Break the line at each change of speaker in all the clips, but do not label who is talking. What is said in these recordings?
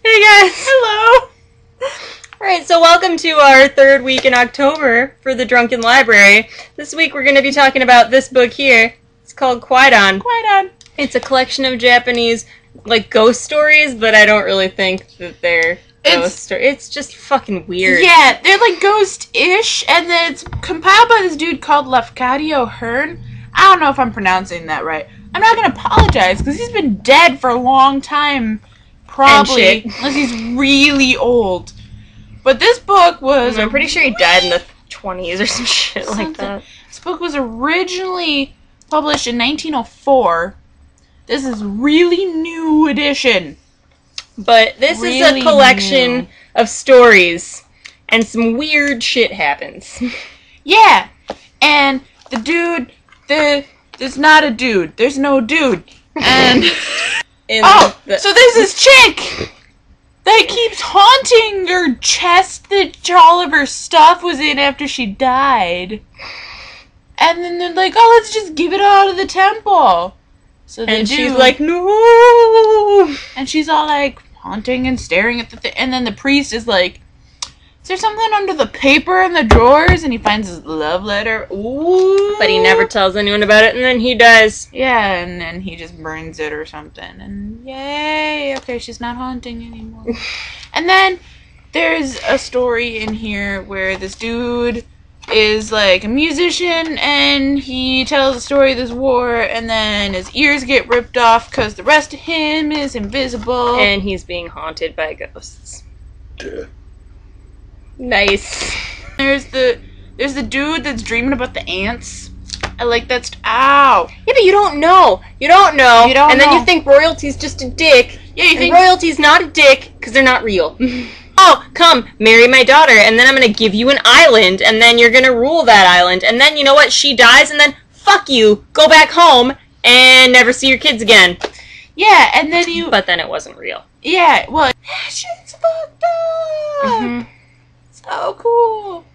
Hey guys!
Hello!
Alright, so welcome to our third week in October for the Drunken Library. This week we're going to be talking about this book here. It's called Kwaidan.
Kwaidan.
It's a collection of Japanese, ghost stories, but I don't really think that they're ghost stories. It's just fucking weird.
Yeah, they're ghost-ish, and then it's compiled by this dude called Lafcadio Hearn. I don't know if I'm pronouncing that right. I'm not going to apologize, because he's been dead for a long time. Probably. Unless he's really old. But this book was...
I'm pretty sure he died in the 20s or some shit like that.
This book was originally published in 1904. This is really new edition.
But this is a collection of stories, and some weird shit happens.
Yeah, and the dude, there's not a dude. There's no dude. And... so there's this chick that keeps haunting her chest that all of her stuff was in after she died. And then they're like, oh, let's just give it all to the temple. So they do.
She's like, no!
And she's all haunting and staring at the thing. And then the priest is like, is there something under the paper in the drawers? And he finds his love letter. Ooh.
But he never tells anyone about it, and then he dies.
Yeah, and then he just burns it or something. And yay, okay, she's not haunting anymore. And then there's a story in here where this dude is a musician, and he tells the story of this war, and then his ears get ripped off because the rest of him is invisible.
And he's being haunted by ghosts. Duh. Nice.
There's the dude that's dreaming about the ants. I like that. Ow.
Yeah, but you don't know. You don't know.
And
then you think royalty's just a dick.
Yeah, you think
royalty's not a dick because they're not real. Oh, come, marry my daughter, and then I'm gonna give you an island, and then you're gonna rule that island, and then you know what? She dies, and then fuck you. Go back home and never see your kids again.
Yeah, and then you.
But then it wasn't real.
Yeah. Well, shit's fucked up.
Mm-hmm.
So cool.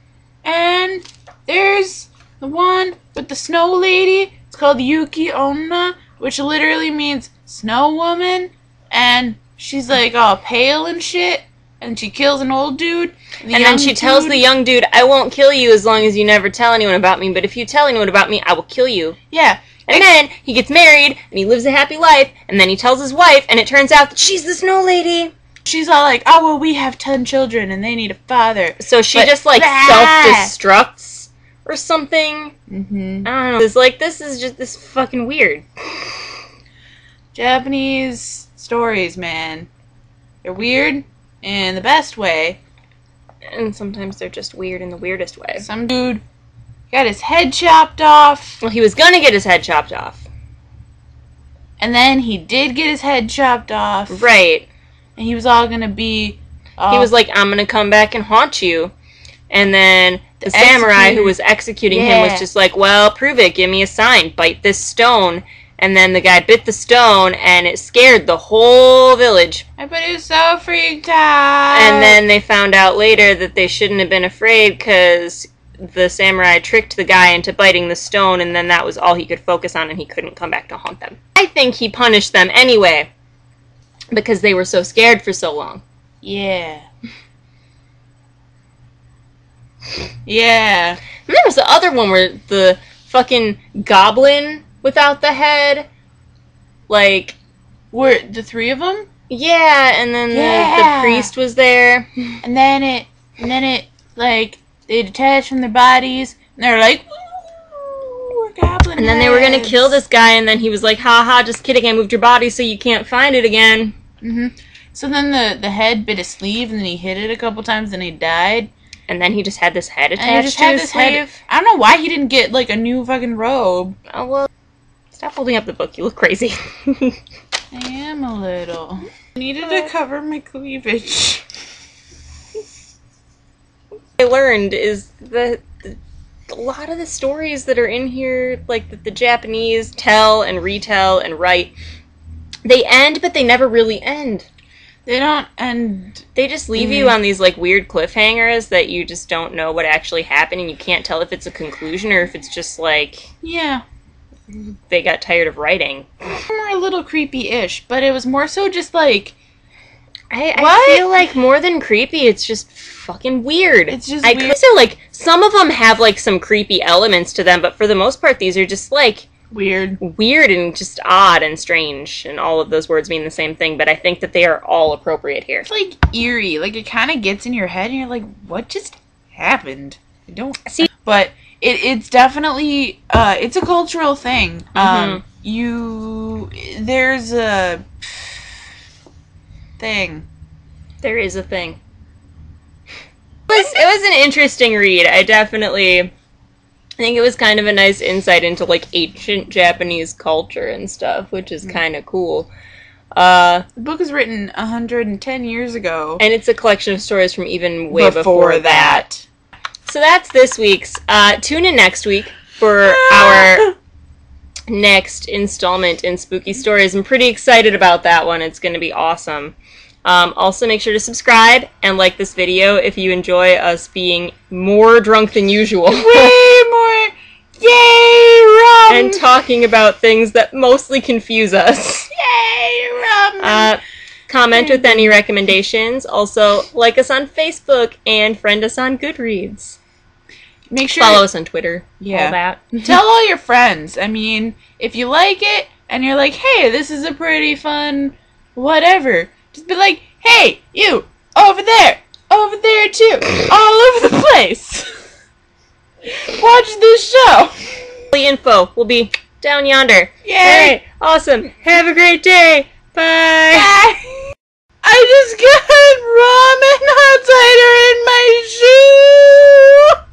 And there's the one with the snow lady. It's called Yuki Onna, which literally means snow woman. And she's all pale and shit. And she kills an old dude. And
then she tells the young dude, I won't kill you as long as you never tell anyone about me. But if you tell anyone about me, I will kill you.
Yeah.
And then he gets married, and he lives a happy life. And then he tells his wife, and it turns out that she's the snow lady.
She's all oh, well, we have 10 children, and they need a father.
So she just, self-destructs or something?
Mm-hmm.
I don't know. It's this is just this fucking weird.
Japanese stories, man. They're weird in the best way.
And sometimes they're just weird in the weirdest way.
Some dude got his head chopped off.
Well, he was gonna get his head chopped off.
And then he did get his head chopped off.
Right.
And he was all gonna be...
He was like, I'm gonna come back and haunt you. And then the samurai who was executing him was just like, well, prove it. Give me a sign. Bite this stone. And then the guy bit the stone, and it scared the whole village.
I bet he was so freaked out.
And then they found out later that they shouldn't have been afraid because the samurai tricked the guy into biting the stone, and then that was all he could focus on, and he couldn't come back to haunt them. I think he punished them anyway. Because they were so scared for so long.
Yeah. Yeah.
And there was the other one where the fucking goblin without the head,
were the three of them?
Yeah, and then the priest was there.
And then it, they detached from their bodies, and they're like, we're goblin
And then they were gonna kill this guy, and then he was like, haha, just kidding, I moved your body so you can't find it again.
Mm-hmm. So then the head bit his sleeve, and then he hit it a couple times, and he died.
And then he just had this head attached to his sleeve.
I don't know why he didn't get, a new fucking robe.
Oh, well, stop holding up the book, you look crazy.
I am a little. I needed to cover my cleavage.
What I learned is that a lot of the stories that are in here, that the Japanese tell and retell and write, they end, but they never really end.
They don't end.
They just leave you on these weird cliffhangers that you just don't know what actually happened, and you can't tell if it's a conclusion or if it's just
yeah,
they got tired of writing.
They were a little creepy-ish, but it was more so just I
I feel like more than creepy, it's just fucking weird.
It's just
weird. I could say, like, some of them have, like, some creepy elements to them, but for the most part, these are just, like...
Weird
and just odd and strange, and all of those words mean the same thing, but I think that they are all appropriate here.
It's, like, eerie. Like, it kind of gets in your head, and you're like, what just happened? I don't...
See...
But it's definitely... it's a cultural thing.
Mm-hmm.
There's a... thing.
There is a thing. It was an interesting read. I think it was kind of a nice insight into, like, ancient Japanese culture and stuff, which is kind of cool.
The book was written 110 years ago.
And it's a collection of stories from even way before that. So that's this week's. Tune in next week for our next installment in Spooky Stories. I'm pretty excited about that one. It's going to be awesome. Also, make sure to subscribe and like this video if you enjoy us being more drunk than usual.
Way more! Yay, rum!
And talking about things that mostly confuse us.
Yay, rum!
Comment with any recommendations. Also, like us on Facebook and friend us on Goodreads.
Make sure
follow us on Twitter.
Yeah.
All that.
Tell all your friends. I mean, if you like it and you're like, hey, this is a pretty fun whatever, just be like, hey, you, over there too, all over the place. Watch this show.
The info will be down yonder.
Yay!
Alright, awesome. Have a great day. Bye.
Bye. I just got ramen hot cider in my shoe.